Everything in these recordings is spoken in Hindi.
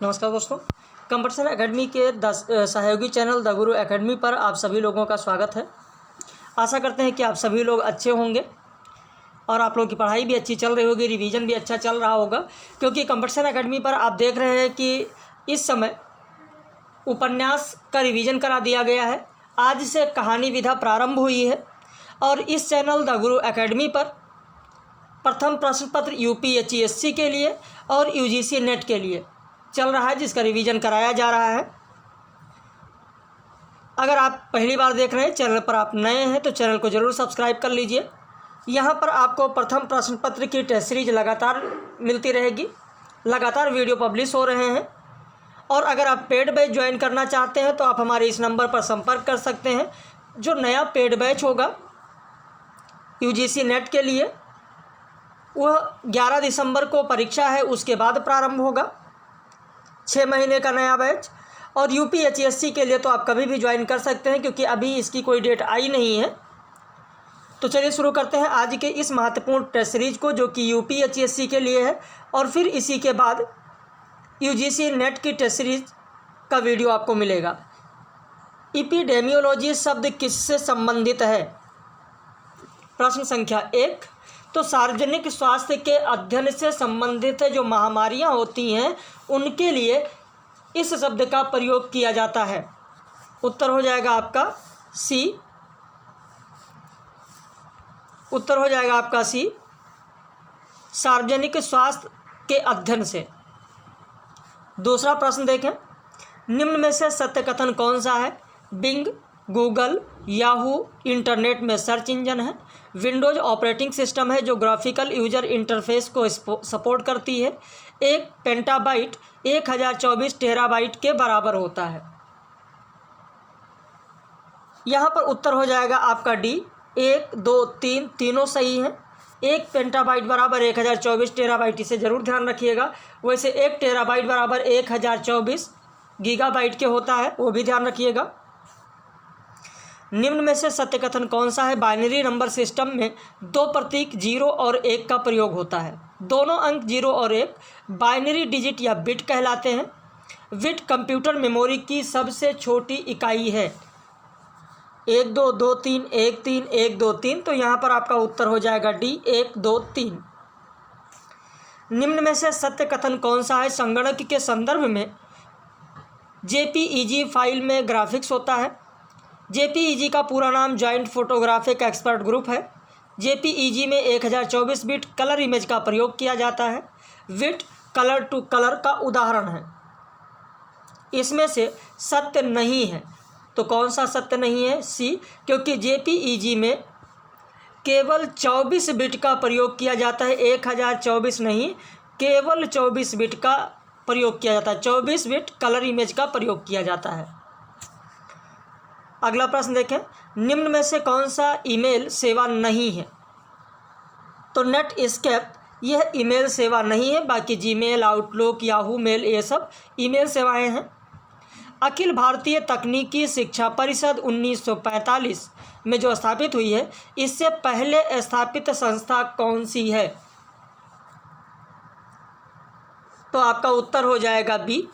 नमस्कार दोस्तों, कंपटीशन एकेडमी के सहयोगी चैनल द गुरु एकेडमी पर आप सभी लोगों का स्वागत है। आशा करते हैं कि आप सभी लोग अच्छे होंगे और आप लोगों की पढ़ाई भी अच्छी चल रही होगी, रिवीजन भी अच्छा चल रहा होगा, क्योंकि कंपटीशन एकेडमी पर आप देख रहे हैं कि इस समय उपन्यास का रिवीजन करा दिया गया है। आज से कहानी विधा प्रारंभ हुई है और इस चैनल द गुरु एकेडमी पर प्रथम प्रश्न पत्र यूपीएचईएससी के लिए और यूजीसी नेट के लिए चल रहा है, जिसका रिवीजन कराया जा रहा है। अगर आप पहली बार देख रहे हैं, चैनल पर आप नए हैं तो चैनल को ज़रूर सब्सक्राइब कर लीजिए। यहाँ पर आपको प्रथम प्रश्न पत्र की टेस्ट सीरीज लगातार मिलती रहेगी, लगातार वीडियो पब्लिश हो रहे हैं। और अगर आप पेड बैच ज्वाइन करना चाहते हैं तो आप हमारे इस नंबर पर संपर्क कर सकते हैं। जो नया पेड बैच होगा यूजीसी नेट के लिए, वह 11 दिसंबर को परीक्षा है, उसके बाद प्रारंभ होगा, 6 महीने का नया बैच। और यूपीएचईएससी के लिए तो आप कभी भी ज्वाइन कर सकते हैं, क्योंकि अभी इसकी कोई डेट आई नहीं है। तो चलिए शुरू करते हैं आज के इस महत्वपूर्ण टेस्ट सीरीज को, जो कि यूपीएचईएससी के लिए है। और फिर इसी के बाद यूजीसी नेट की टेस्ट सीरीज का वीडियो आपको मिलेगा। एपिडेमियोलॉजी शब्द किससे संबंधित है? प्रश्न संख्या 1, तो सार्वजनिक स्वास्थ्य के अध्ययन से संबंधित जो महामारियां होती हैं उनके लिए इस शब्द का प्रयोग किया जाता है। उत्तर हो जाएगा आपका सी। उत्तर हो जाएगा आपका सी, सार्वजनिक स्वास्थ्य के अध्ययन से। दूसरा प्रश्न देखें, निम्न में से सत्य कथन कौन सा है? बिंग, गूगल, याहू इंटरनेट में सर्च इंजन है। विंडोज़ ऑपरेटिंग सिस्टम है जो ग्राफिकल यूजर इंटरफेस को सपोर्ट करती है। एक पेंटाबाइट 1024 टेराबाइट के बराबर होता है। यहाँ पर उत्तर हो जाएगा आपका डी। 1, 2, 3 तीनों सही हैं। एक पेंटाबाइट बराबर 1024 टेराबाइट, इसे ज़रूर ध्यान रखिएगा। वैसे 1 टेराबाइट बराबर 1024 गीगाबाइट के होता है, वो भी ध्यान रखिएगा। निम्न में से सत्य कथन कौन सा है? बाइनरी नंबर सिस्टम में 2 प्रतीक 0 और 1 का प्रयोग होता है। दोनों अंक 0 और 1 बाइनरी डिजिट या बिट कहलाते हैं। बिट कंप्यूटर मेमोरी की सबसे छोटी इकाई है। 1 2 2 3 1 3 1 2 3, तो यहाँ पर आपका उत्तर हो जाएगा डी 1 2 3। निम्न में से सत्य कथन कौन सा है? संगणक के संदर्भ में जेपीईजी फाइल में ग्राफिक्स होता है। जेपीईजी का पूरा नाम जॉइंट फोटोग्राफिक एक्सपर्ट ग्रुप है। जेपीईजी में 1024 बिट कलर इमेज का प्रयोग किया जाता है। बिट कलर टू कलर का उदाहरण है। इसमें से सत्य नहीं है, तो कौन सा सत्य नहीं है? सी, क्योंकि जेपीईजी में केवल 24 बिट का प्रयोग किया जाता है, 1024 नहीं, केवल 24 बिट का प्रयोग किया जाता है। 24 बिट कलर इमेज का प्रयोग किया जाता है। अगला प्रश्न देखें, निम्न में से कौन सा ईमेल सेवा नहीं है? तो नेट एस्केप यह ईमेल सेवा नहीं है, बाकी जीमेल, आउटलुक, याहू मेल ये सब ईमेल सेवाएं हैं। अखिल भारतीय तकनीकी शिक्षा परिषद 1945 में जो स्थापित हुई है, इससे पहले स्थापित संस्था कौन सी है? तो आपका उत्तर हो जाएगा बी,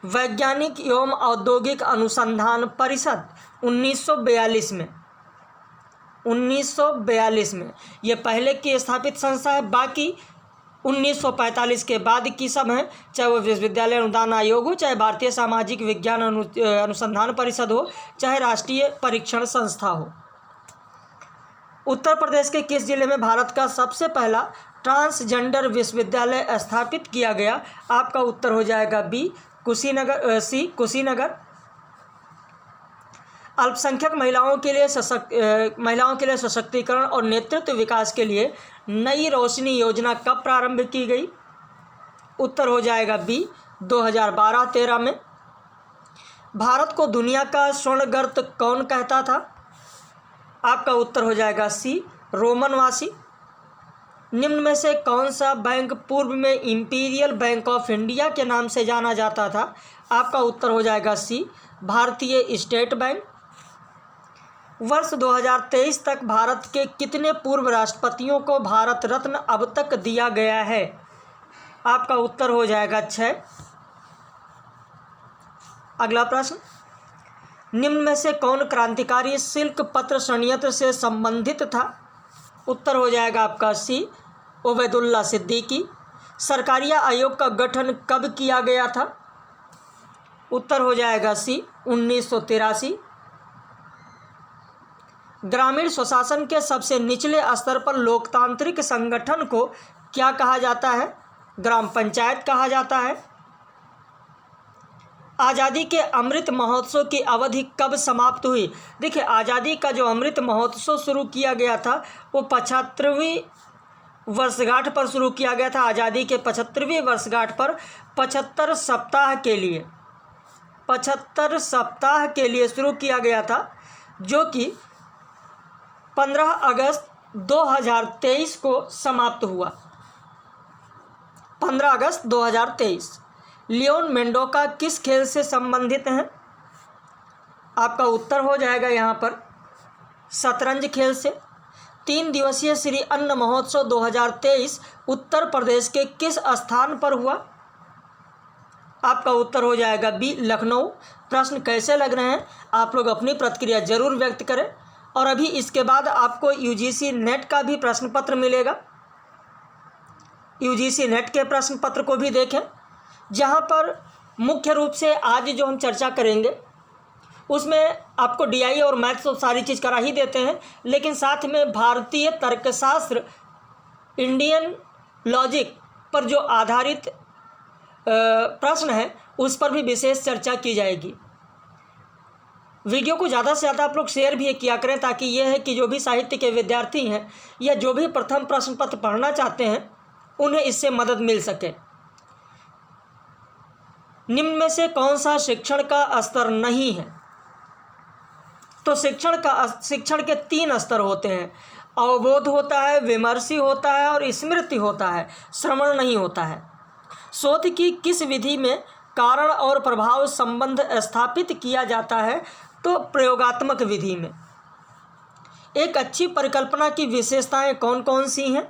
वैज्ञानिक एवं औद्योगिक अनुसंधान परिषद 1942 में। 1942 में ये पहले की स्थापित संस्था है। बाकी 1945 के बाद की सब हैं, चाहे वो विश्वविद्यालय अनुदान आयोग हो, चाहे भारतीय सामाजिक विज्ञान अनुसंधान परिषद हो, चाहे राष्ट्रीय परीक्षण संस्था हो। उत्तर प्रदेश के किस जिले में भारत का सबसे पहला ट्रांसजेंडर विश्वविद्यालय स्थापित किया गया? आपका उत्तर हो जाएगा बी, कुशीनगर। सी, कुशीनगर। अल्पसंख्यक महिलाओं के लिए सशक्तिकरण और नेतृत्व विकास के लिए नई रोशनी योजना कब प्रारंभ की गई? उत्तर हो जाएगा बी, 2012-13 में। भारत को दुनिया का स्वर्णगर्त कौन कहता था? आपका उत्तर हो जाएगा सी, रोमनवासी। निम्न में से कौन सा बैंक पूर्व में इंपीरियल बैंक ऑफ इंडिया के नाम से जाना जाता था? आपका उत्तर हो जाएगा सी, भारतीय स्टेट बैंक। वर्ष 2023 तक भारत के कितने पूर्व राष्ट्रपतियों को भारत रत्न अब तक दिया गया है? आपका उत्तर हो जाएगा 6। अगला प्रश्न, निम्न में से कौन क्रांतिकारी सिल्क पत्र संयंत्र से संबंधित था? उत्तर हो जाएगा आपका सी, उबैदुल्ला सिद्दीकी। सरकारिया आयोग का गठन कब किया गया था? उत्तर हो जाएगा सी, 1983। ग्रामीण स्वशासन के सबसे निचले स्तर पर लोकतांत्रिक संगठन को क्या कहा जाता है? ग्राम पंचायत कहा जाता है। आज़ादी के अमृत महोत्सव की अवधि कब समाप्त हुई? देखिए, आज़ादी का जो अमृत महोत्सव शुरू किया गया था वो 75वीं वर्षगांठ पर शुरू किया गया था। आज़ादी के 75वीं वर्षगांठ पर 75 सप्ताह के लिए शुरू किया गया था, जो कि 15 अगस्त 2023 को समाप्त हुआ। 15 अगस्त 2023। लियोन मेंडोका किस खेल से संबंधित हैं? आपका उत्तर हो जाएगा यहाँ पर शतरंज खेल से। 3 दिवसीय श्री अन्न महोत्सव 2023 उत्तर प्रदेश के किस स्थान पर हुआ? आपका उत्तर हो जाएगा बी, लखनऊ। प्रश्न कैसे लग रहे हैं आप लोग अपनी प्रतिक्रिया जरूर व्यक्त करें। और अभी इसके बाद आपको यूजीसी नेट का भी प्रश्न पत्र मिलेगा। यूजीसी नेट के प्रश्न पत्र को भी देखें, जहां पर मुख्य रूप से आज जो हम चर्चा करेंगे उसमें आपको डीआई और मैथ्स तो सारी चीज़ करा ही देते हैं, लेकिन साथ में भारतीय तर्कशास्त्र, इंडियन लॉजिक पर जो आधारित प्रश्न है उस पर भी विशेष चर्चा की जाएगी। वीडियो को ज़्यादा से ज़्यादा आप लोग शेयर भी किया करें, ताकि यह है कि जो भी साहित्य के विद्यार्थी हैं या जो भी प्रथम प्रश्न पत्र पढ़ना चाहते हैं उन्हें इससे मदद मिल सके। निम्न में से कौन सा शिक्षण का स्तर नहीं है? तो शिक्षण के 3 स्तर होते हैं। अवबोध होता है, विमर्शी होता है और स्मृति होता है, श्रवण नहीं होता है। शोध की किस विधि में कारण और प्रभाव संबंध स्थापित किया जाता है? तो प्रयोगात्मक विधि में। एक अच्छी परिकल्पना की विशेषताएं कौन कौन सी हैं?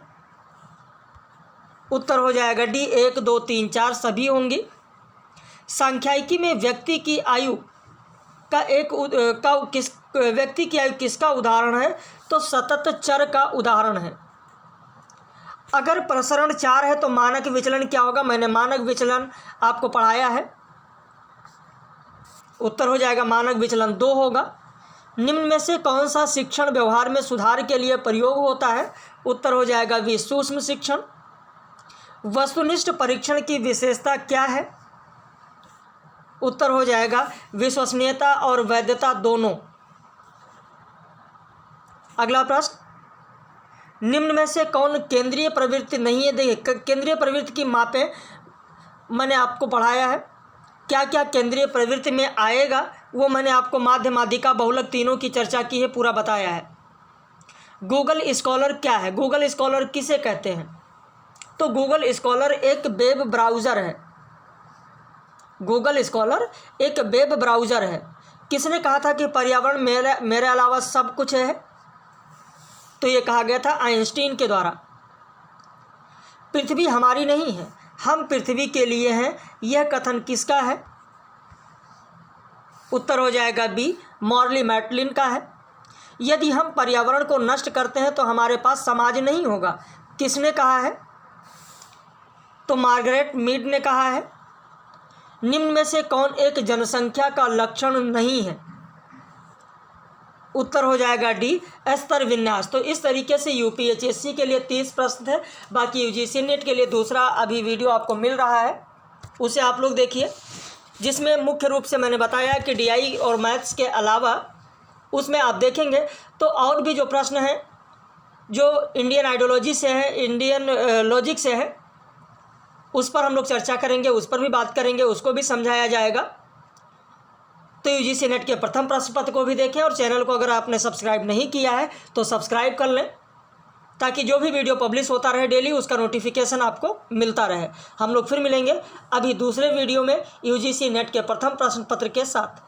उत्तर हो जाएगा डी, 1, 2, 3, 4 सभी होंगी। सांख्यिकी में व्यक्ति की आयु किसका उदाहरण है? तो सतत चर का उदाहरण है। अगर प्रसरण 4 है तो मानक विचलन क्या होगा? मैंने मानक विचलन आपको पढ़ाया है। उत्तर हो जाएगा मानक विचलन 2 होगा। निम्न में से कौन सा शिक्षण व्यवहार में सुधार के लिए प्रयोग होता है? उत्तर हो जाएगा वी, सूक्ष्म शिक्षण। वस्तुनिष्ठ परीक्षण की विशेषता क्या है? उत्तर हो जाएगा विश्वसनीयता और वैधता दोनों। अगला प्रश्न, निम्न में से कौन केंद्रीय प्रवृत्ति नहीं है? देखिए, केंद्रीय प्रवृत्ति की मापें मैंने आपको पढ़ाया है। क्या क्या केंद्रीय प्रवृत्ति में आएगा वो मैंने आपको माध्य, माध्यिका, बहुलक तीनों की चर्चा की है, पूरा बताया है। गूगल स्कॉलर क्या है? गूगल स्कॉलर किसे कहते हैं? तो गूगल स्कॉलर एक वेब ब्राउज़र है। गूगल स्कॉलर एक वेब ब्राउज़र है। किसने कहा था कि पर्यावरण मेरे अलावा सब कुछ है? तो ये कहा गया था आइंस्टीन के द्वारा। पृथ्वी हमारी नहीं है, हम पृथ्वी के लिए हैं, यह कथन किसका है? उत्तर हो जाएगा बी, मॉर्ली मैटलिन का है। यदि हम पर्यावरण को नष्ट करते हैं तो हमारे पास समाज नहीं होगा, किसने कहा है? तो मार्गरेट मीड ने कहा है। निम्न में से कौन एक जनसंख्या का लक्षण नहीं है? उत्तर हो जाएगा डी, स्तर विन्यास। तो इस तरीके से यूपीएचएससी के लिए 30 प्रश्न थे। बाकी यूजीसी नेट के लिए दूसरा अभी वीडियो आपको मिल रहा है, उसे आप लोग देखिए, जिसमें मुख्य रूप से मैंने बताया कि डीआई और मैथ्स के अलावा उसमें आप देखेंगे तो और भी जो प्रश्न हैं जो इंडियन आइडियोलॉजी से है, इंडियन लॉजिक से है, उस पर हम लोग चर्चा करेंगे, उस पर भी बात करेंगे, उसको भी समझाया जाएगा। तो यूजीसी नेट के प्रथम प्रश्न पत्र को भी देखें और चैनल को अगर आपने सब्सक्राइब नहीं किया है तो सब्सक्राइब कर लें, ताकि जो भी वीडियो पब्लिश होता रहे डेली उसका नोटिफिकेशन आपको मिलता रहे। हम लोग फिर मिलेंगे अभी दूसरे वीडियो में यूजीसी नेट के प्रथम प्रश्न पत्र के साथ।